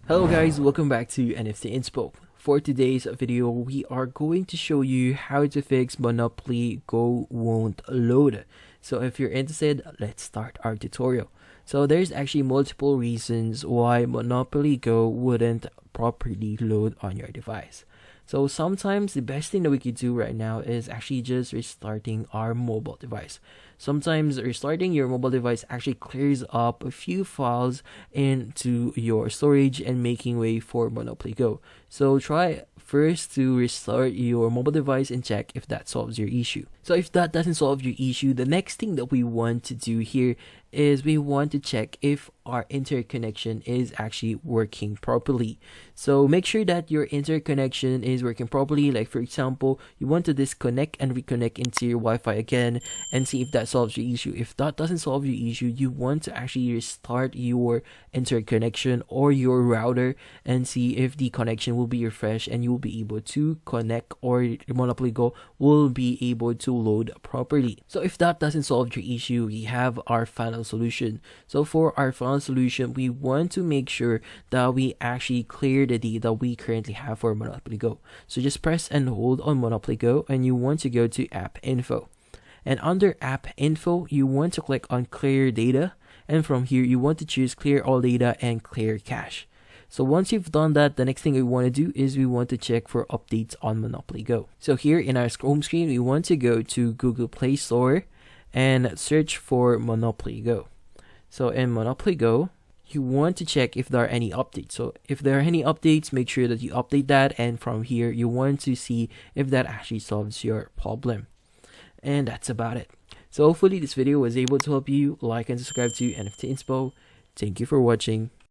Hello guys, welcome back to NFT Inspo. For today's video, we are going to show you how to fix Monopoly Go won't load. So if you're interested, let's start our tutorial. So there's actually multiple reasons why Monopoly Go wouldn't properly load on your device. So sometimes the best thing that we could do right now is actually just restarting our mobile device. Sometimes restarting your mobile device actually clears up a few files into your storage and making way for Monopoly Go. So try first to restart your mobile device and check if that solves your issue. So if that doesn't solve your issue, the next thing that we want to do here is we want to check if our interconnection is actually working properly. So make sure that your interconnection is working properly. Like for example, you want to disconnect and reconnect into your Wi-Fi again and see if that solves your issue. If that doesn't solve your issue, you want to actually restart your interconnection or your router and see if the connection will be refreshed and you will be able to connect, or Monopoly Go will be able to load properly. So if that doesn't solve your issue, we have our final solution. So for our final solution, we want to make sure that we actually clear the data we currently have for Monopoly Go. So just press and hold on Monopoly Go and you want to go to app info. And under app info, you want to click on clear data. And from here, you want to choose clear all data and clear cache. So once you've done that, the next thing we want to do is we want to check for updates on Monopoly Go. So here in our home screen, we want to go to Google Play Store and search for Monopoly Go. So in Monopoly Go, you want to check if there are any updates. So if there are any updates, make sure that you update that. And from here, you want to see if that actually solves your problem. And that's about it. So hopefully this video was able to help you. Like and subscribe to NFT Inspo. Thank you for watching.